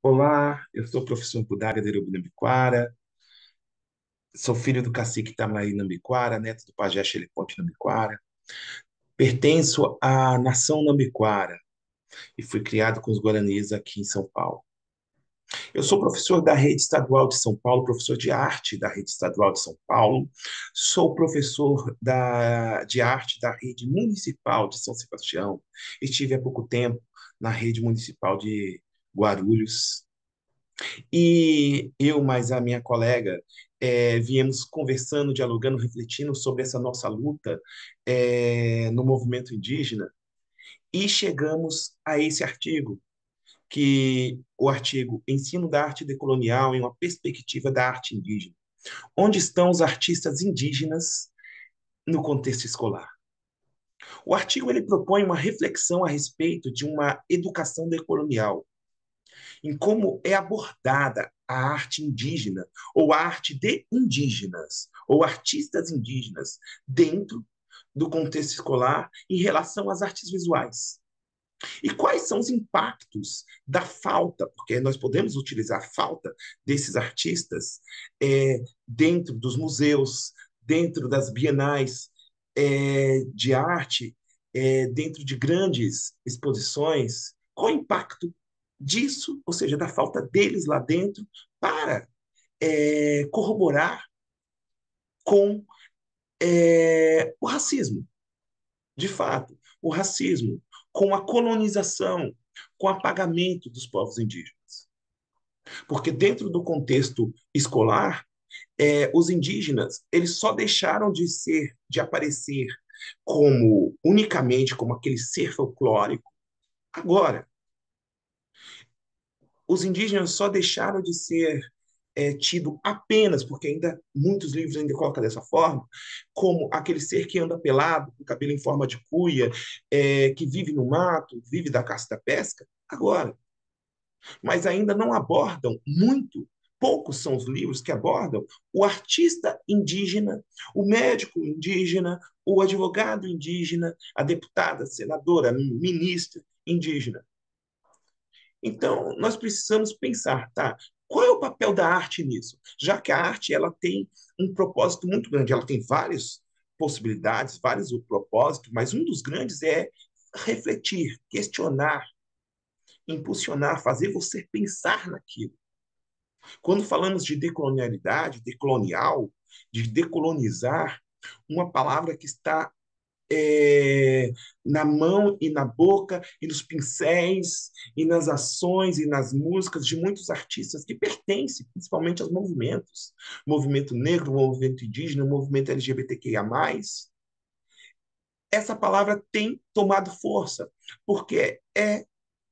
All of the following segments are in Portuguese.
Olá, eu sou o professor Budaga de Nambiquara, sou filho do cacique Itamaraí Nambiquara, neto do pajé Xeriponte Nambiquara, pertenço à nação Nambiquara e fui criado com os guaranis aqui em São Paulo. Eu sou professor da Rede Estadual de São Paulo, professor de arte da Rede Estadual de São Paulo, sou professor de arte da Rede Municipal de São Sebastião, estive há pouco tempo na Rede Municipal de Guarulhos. E eu, mais a minha colega, viemos conversando, dialogando, refletindo sobre essa nossa luta no movimento indígena e chegamos a esse artigo, que o artigo Ensino da Arte Decolonial em uma Perspectiva da Arte Indígena. Onde estão os artistas indígenas no contexto escolar? O artigo ele propõe uma reflexão a respeito de uma educação decolonial, em como é abordada a arte indígena, ou a arte de indígenas, ou artistas indígenas, dentro do contexto escolar em relação às artes visuais. E quais são os impactos da falta, porque nós podemos utilizar a falta desses artistas dentro dos museus, dentro das bienais de arte, dentro de grandes exposições, qual o impacto disso, ou seja, da falta deles lá dentro, para corroborar com o racismo, de fato, o racismo, com a colonização, com o apagamento dos povos indígenas. Porque dentro do contexto escolar, os indígenas eles só deixaram de aparecer como unicamente como aquele ser folclórico agora. Os indígenas só deixaram de ser tido apenas, porque ainda muitos livros ainda colocam dessa forma, como aquele ser que anda pelado, com cabelo em forma de cuia, que vive no mato, vive da caça e da pesca, agora. Mas ainda não abordam muito, poucos são os livros que abordam o artista indígena, o médico indígena, o advogado indígena, a deputada, senadora, ministra indígena. Então, nós precisamos pensar, tá? Qual é o papel da arte nisso? Já que a arte ela tem um propósito muito grande, ela tem várias possibilidades, vários propósitos, mas um dos grandes é refletir, questionar, impulsionar, fazer você pensar naquilo. Quando falamos de decolonialidade, decolonial, de decolonizar, uma palavra que está na mão e na boca e nos pincéis e nas ações e nas músicas de muitos artistas que pertencem principalmente aos movimentos, movimento negro, movimento indígena, movimento LGBTQIA+. Essa palavra tem tomado força, porque é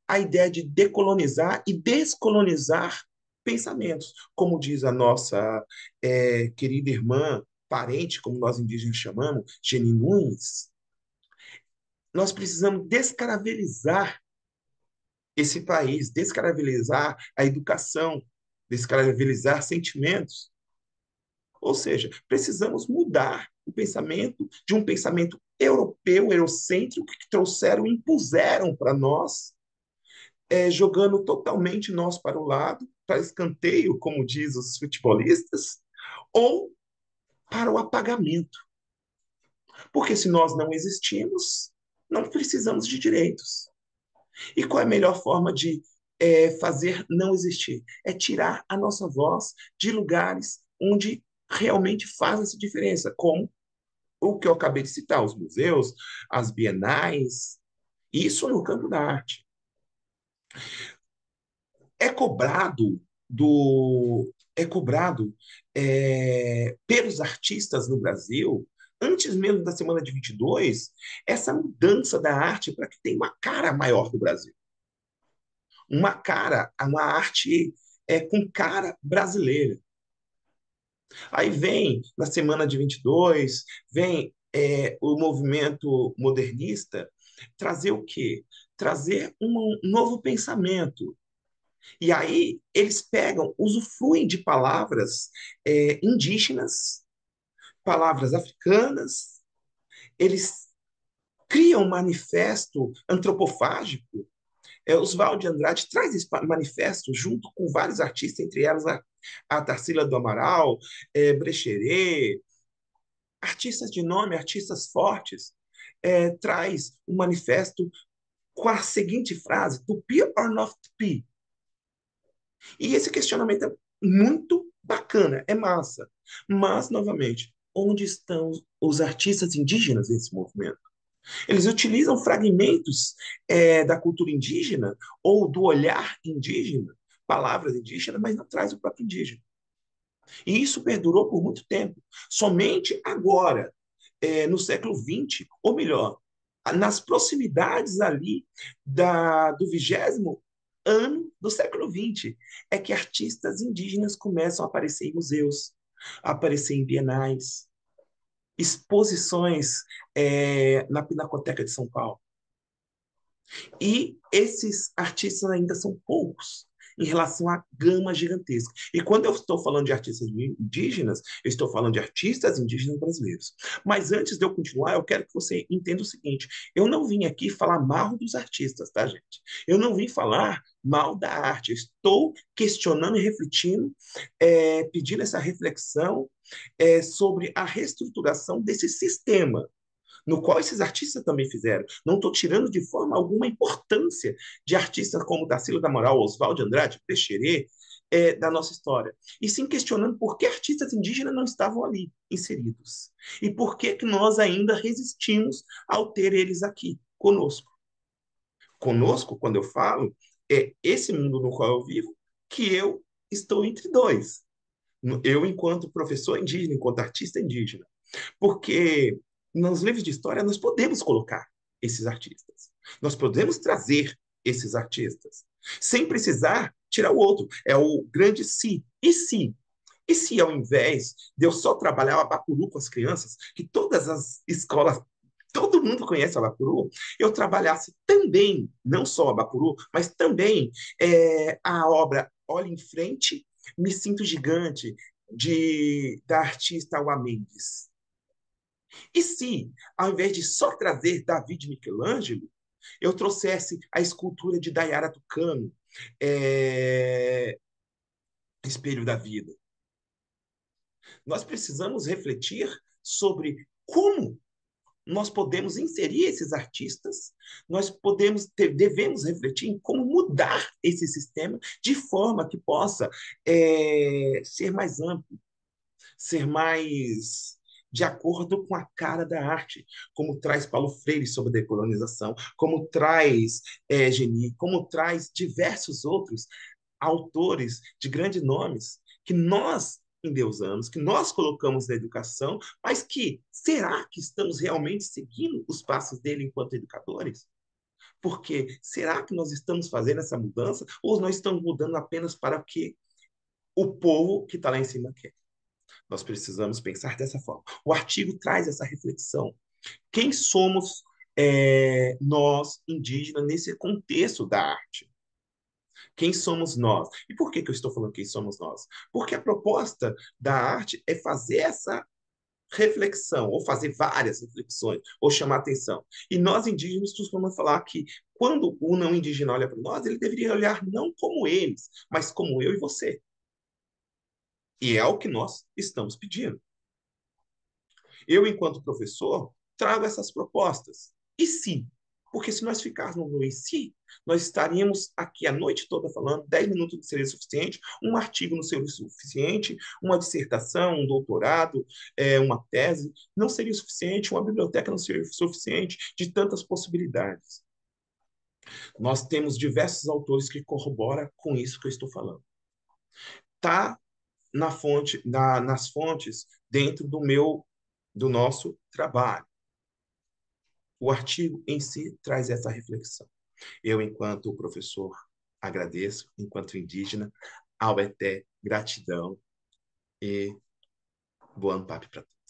a ideia de decolonizar e descolonizar pensamentos, como diz a nossa querida irmã, parente, como nós indígenas chamamos, Geni Nunes. Nós precisamos descaravelizar esse país, descaravelizar a educação, descaravelizar sentimentos. Ou seja, precisamos mudar o pensamento de um pensamento europeu, eurocêntrico, que trouxeram, impuseram para nós, jogando totalmente nós para o lado, para escanteio, como diz os futebolistas, ou para o apagamento. Porque se nós não existimos, não precisamos de direitos. E qual é a melhor forma de fazer não existir? É tirar a nossa voz de lugares onde realmente faz essa diferença, como o que eu acabei de citar, os museus, as bienais, isso no campo da arte. É cobrado pelos artistas no Brasil, antes mesmo da semana de 22, essa mudança da arte para que tenha uma cara maior do Brasil. Uma arte com cara brasileira. Aí vem, na semana de 22, vem o movimento modernista trazer o quê? Trazer um novo pensamento. E aí eles pegam, usufruem de palavras indígenas, palavras africanas, eles criam um manifesto antropofágico Oswald de Andrade traz esse manifesto junto com vários artistas, entre elas a Tarsila do Amaral, Brecheret, artistas de nome, artistas fortes, traz um manifesto com a seguinte frase: to be or not to be. E esse questionamento é muito bacana, é massa. Mas, novamente, onde estão os artistas indígenas nesse movimento? Eles utilizam fragmentos da cultura indígena ou do olhar indígena, palavras indígenas, mas não traz o próprio indígena. E isso perdurou por muito tempo. Somente agora, no século XX, ou melhor, nas proximidades ali do 20º ano do século XX, é que artistas indígenas começam a aparecer em museus, a aparecer em bienais, exposições na Pinacoteca de São Paulo. E esses artistas ainda são poucos em relação à gama gigantesca. E quando eu estou falando de artistas indígenas, eu estou falando de artistas indígenas brasileiros. Mas antes de eu continuar, eu quero que você entenda o seguinte: eu não vim aqui falar mal dos artistas, tá, gente? Eu não vim falar mal da arte. Eu estou questionando e refletindo, pedindo essa reflexão sobre a reestruturação desse sistema no qual esses artistas também fizeram. Não estou tirando de forma alguma a importância de artistas como Tarsila da Amaral, Oswald de Andrade, Peixerê, da nossa história. E sim questionando por que artistas indígenas não estavam ali inseridos. E por que, que nós ainda resistimos ao ter eles aqui conosco. Conosco, quando eu falo, é esse mundo no qual eu vivo, que eu estou entre dois. Eu, enquanto professor indígena, enquanto artista indígena. Porque nos livros de história nós podemos colocar esses artistas. Nós podemos trazer esses artistas, sem precisar tirar o outro. É o grande se. E se? E se ao invés de eu só trabalhar o Abapuru com as crianças, que todas as escolas, todo mundo conhece o Abapuru, eu trabalhasse também, não só o Abapuru, mas também a obra Olhe em Frente, Me Sinto Gigante, da artista Alba Mendes. E se, ao invés de só trazer Davi de Michelangelo, eu trouxesse a escultura de Dayara Tucano, é... Espelho da Vida? Nós precisamos refletir sobre como nós podemos inserir esses artistas, devemos refletir em como mudar esse sistema de forma que possa ser mais amplo, ser mais de acordo com a cara da arte, como traz Paulo Freire sobre a decolonização, como traz Geni, como traz diversos outros autores de grandes nomes que nós endeusamos, que nós colocamos na educação, mas que será que estamos realmente seguindo os passos dele enquanto educadores? Porque será que nós estamos fazendo essa mudança ou nós estamos mudando apenas para o que o povo que está lá em cima quer? Nós precisamos pensar dessa forma. O artigo traz essa reflexão. Quem somos nós, indígenas, nesse contexto da arte? Quem somos nós? E por que eu estou falando quem somos nós? Porque a proposta da arte é fazer essa reflexão, ou fazer várias reflexões, ou chamar atenção. E nós, indígenas, costumamos falar que quando o não indígena olha para nós, ele deveria olhar não como eles, mas como eu e você. E é o que nós estamos pedindo. Eu, enquanto professor, trago essas propostas. E se? Porque se nós ficarmos no e se, nós estaríamos aqui a noite toda falando, 10 minutos não seria suficiente, um artigo não seria suficiente, uma dissertação, um doutorado, uma tese, não seria suficiente, uma biblioteca não seria suficiente, de tantas possibilidades. Nós temos diversos autores que corroboram com isso que eu estou falando. Está nas fontes dentro do nosso trabalho. O artigo em si traz essa reflexão. Eu, enquanto professor, agradeço, enquanto indígena, ao ET, gratidão e boa papo para todos.